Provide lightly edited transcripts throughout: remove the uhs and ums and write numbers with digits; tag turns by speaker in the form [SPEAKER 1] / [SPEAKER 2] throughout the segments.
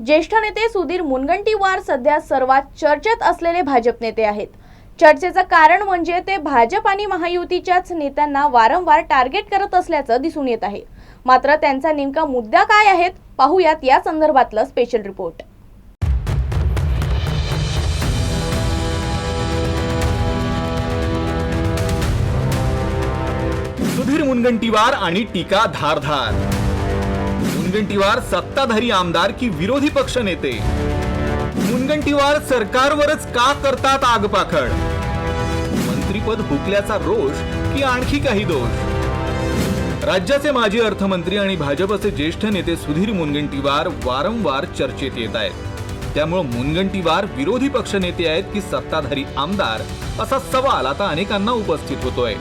[SPEAKER 1] ज्येष्ठ नेते सुधीर मुनगंटीवार सध्या सर्वात चर्चेत असलेले भाजप नेते आहेत। चर्चेचं कारण म्हणजे ते भाजप आणि महायुतीच्याच नेत्यांना वारंवार टार्गेट करत असल्याचं दिसून येत आहे। मात्र त्यांचा नेमका मुद्दा काय आहेत पाहूयात या संदर्भातलं स्पेशल रिपोर्ट।
[SPEAKER 2] सुधीर मुनगंटीवार आणि टीका धारधार। मुनगंटीवार सत्ताधारी आमदार की विरोधी पक्ष नेते? मुनगंटीवार सरकारवरच का करतात आगपाखड? मंत्रीपद हुकल्याचा रोष की आणखी काही दोष? राज्याचे माजी अर्थमंत्री आणि भाजपचे ज्येष्ठ नेते सुधीर मुनगंटीवार वारंवार चर्चेत येत आहेत। त्यामुळे मुनगंटीवार विरोधी पक्ष नेते आहेत की सत्ताधारी आमदार असा सवाल आता अनेकांना उपस्थित होतोय।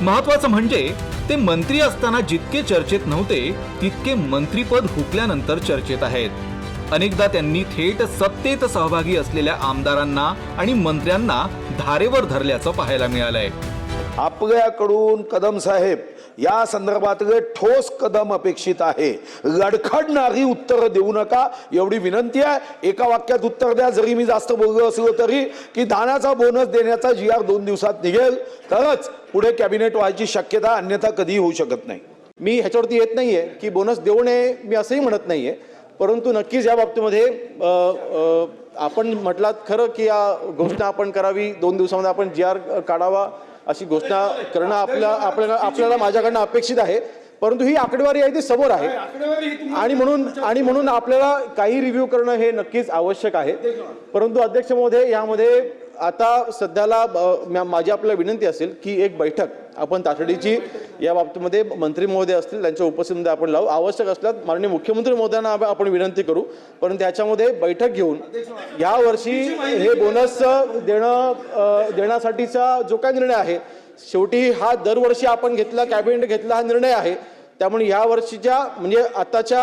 [SPEAKER 2] महत्त्वाचं म्हणजे ते मंत्री असताना जितके चर्चेत नव्हते तितके मंत्रीपद हुकल्यानंतर चर्चेत आहेत। अनेकदा त्यांनी थेट सत्तेत सहभागी असलेल्या आमदारांना आणि मंत्र्यांना धारेवर धरल्याचं पाहायला मिळालंय।
[SPEAKER 3] आपल्याकडून कदम साहेब या संदर्भातले ठोस कदम अपेक्षित आहे। लडखडणारी उत्तर देऊ नका एवढी विनंती आहे। एका वाक्यात उत्तर द्या। जरी मी जास्त बोललो असलो तरी की धान्याचा बोनस देण्याचा GR 2 दिवसात निघेल तरच पुढे कॅबिनेट व्हायची शक्यता, अन्यथा कधीही होऊ शकत नाही।
[SPEAKER 4] मी ह्याच्यावरती येत नाहीये की बोनस देऊ नये, मी असंही म्हणत नाहीये, परंतु नक्कीच या बाबतीमध्ये आपण म्हटलात खरं की या घोषणा आपण करावी, 2 दिवसामध्ये आपण GR काढावा अशी घोषणा करणं आपल्याला माझ्याकडनं अपेक्षित आहे। परंतु ही आकडेवारी आहे ती समोर आहे आणि म्हणून आपल्याला काही रिव्ह्यू करणं हे नक्कीच आवश्यक आहे। परंतु अध्यक्ष महोदय, यामध्ये आता सध्याला माझी आपल्याला विनंती असेल की एक बैठक आपण तातडीची या बाबतीमध्ये मंत्री महोदय असतील त्यांच्या उपस्थितीमध्ये आपण लावू। आवश्यक असल्यास माननीय मुख्यमंत्री महोदयांना आपण विनंती करू, परंतु त्याच्यामध्ये बैठक घेऊन या वर्षी हे बोनस देण्यासाठीचा जो काही निर्णय आहे, शेवटी हा दरवर्षी आपण घेतला, कॅबिनेट घेतला हा निर्णय आहे। त्यामुळे या वर्षीच्या म्हणजे आताच्या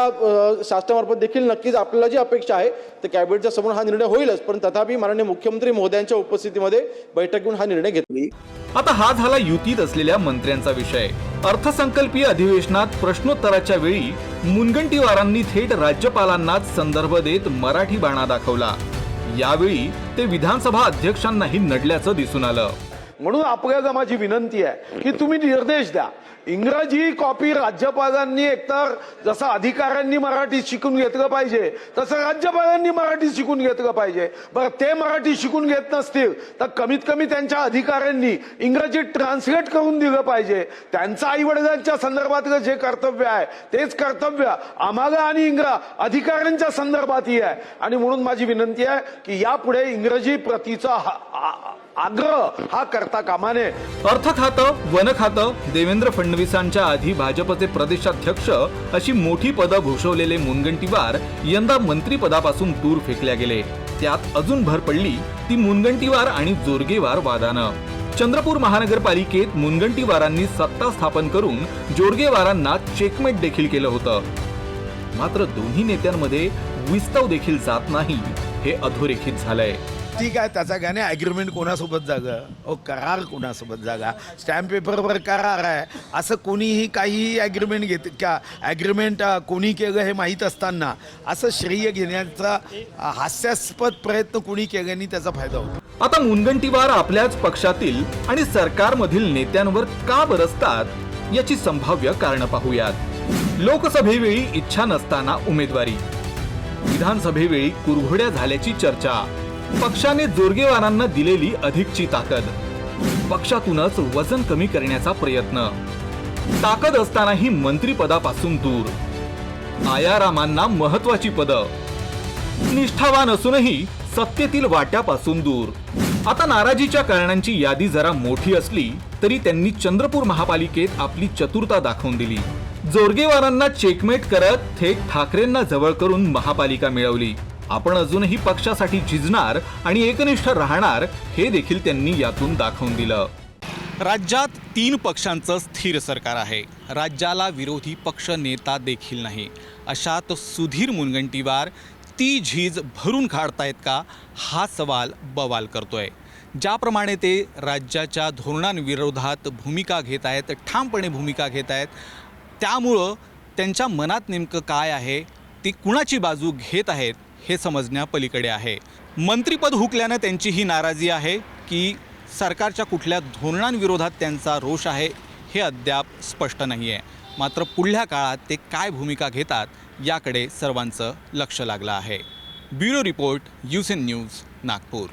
[SPEAKER 4] शासनामार्फत देखील नक्कीच आपल्याला जी अपेक्षा आहे तर कॅबिनेटच्या समोर हा निर्णय होईलच, पण तथापि माननीय मुख्यमंत्री महोदयांच्या उपस्थितीमध्ये बैठक घेऊन हा निर्णय घेतला।
[SPEAKER 2] आता हा झाला युतीत असलेल्या मंत्र्यांचा विषय। अर्थसंकल्पीय अधिवेशनात प्रश्नोत्तराच्या वेळी मुनगंटीवारांनी थेट राज्यपालांनाच संदर्भ देत मराठी बाणा दाखवला। यावेळी ते विधानसभा अध्यक्षांनाही नडल्याचं दिसून आलं।
[SPEAKER 3] म्हणून आपल्याला माझी विनंती आहे की तुम्ही निर्देश द्या। इंग्रजी कॉपी राज्यपालांनी एकतर जसं अधिकाऱ्यांनी मराठी शिकून घेतलं पाहिजे तसं राज्यपालांनी मराठी शिकून घेतलं पाहिजे। बरं, ते मराठी शिकून घेत नसतील तर कमीत कमी त्यांच्या अधिकाऱ्यांनी इंग्रजी ट्रान्सलेट करून दिलं पाहिजे। त्यांचं आई वडिलांच्या संदर्भातलं जे कर्तव्य आहे तेच कर्तव्य आम्हाला आणि अधिकाऱ्यांच्या संदर्भातही आहे। आणि म्हणून माझी विनंती आहे की यापुढे इंग्रजी प्रतीचा आग्रह हा करता कामा नये।
[SPEAKER 2] अर्थ खातं, वन खातं, देवेंद्र फडणवीसांच्या आधी भाजपचे प्रदेशाध्यक्ष अशी मोठी पदं भूषवलेले मुनगंटीवार यंदा मंत्रीपदापासून दूर फेकल्या गेले। त्यात अजून भर पडली ती मुनगंटीवार आणि जोरगेवार वादानं। चंद्रपूर महानगरपालिकेत मुनगंटीवारांनी सत्ता स्थापन करून जोरगेवारांना चेकमेट देखील केलं होतं। मात्र दोन्ही नेत्यांमध्ये विस्तव देखील जात नाही हे अधोरेखित झालंय।
[SPEAKER 5] ठीक आहे, त्याचा गाणे ॲग्रीमेंट कोणासोबत जागा, करार कोणासोबत जागा, स्टॅम्प पेपरवर करार आहे असं कोणीही काही ॲग्रीमेंट घेत का? ॲग्रीमेंट कोणी केलं हे माहीत असताना असं श्रेय घेण्याचा हास्यास्पद प्रयत्न कोणी केल्याने त्याचा फायदा होतो।
[SPEAKER 2] आता मुनगंटीवार आपल्याच पक्षातील आणि सरकारमधील नेत्यांवर का बरसतात याची संभाव्य कारणं पाहूयात। लोकसभेवेळी इच्छा नसताना उमेदवारी, विधानसभेवेळी कुरघोड्या झाल्याची चर्चा, पक्षाने जोरगेवारांना दिलेली अधिकची ताकद, पक्षातूनच वजन कमी करण्याचा प्रयत्न, ताकद असतानाही मंत्रिपदापासून दूर, आयारामांना महत्वाची पदं, निष्ठावान असूनही सत्तेतील वाट्यापासून दूर। आता नाराजीच्या कारणांची यादी जरा मोठी असली तरी त्यांनी चंद्रपूर महापालिकेत आपली चतुरता दाखवून दिली। जोरगेवारांना चेकमेट करत थेट ठाकरेंना जवळ करून महापालिका मिळवली। आपण अजूनही पक्षासाठी झिजणार आणि एकनिष्ठ राहणार हे देखील त्यांनी यातून दाखवून दिलं।
[SPEAKER 6] राज्यात 3 पक्षांचं स्थिर सरकार आहे, राज्याला विरोधी पक्ष नेता देखील नाही। अशात सुधीर मुनगंटीवार ती झीज भरून काढतायत का हा सवाल बवाल करतोय। ज्याप्रमाणे ते राज्याच्या धोरणांविरोधात भूमिका घेत आहेत, ठामपणे भूमिका घेत आहेत, त्यामुळं त्यांच्या मनात नेमकं काय आहे, ती कुणाची बाजू घेत आहेत हे समजण्या पलीकडे आहे. मंत्रिपद हुकल्यानं त्यांची ही नाराजी आहे की सरकारच्या कुठल्या धोरणांविरोधात त्यांचा रोष आहे हे अद्याप स्पष्ट नाही आहे. मात्र पुढल्या काळात ते काय भूमिका घेतात याकडे सर्वांचं लक्ष लागलं आहे. Bureau report, UCN news, Nagpur.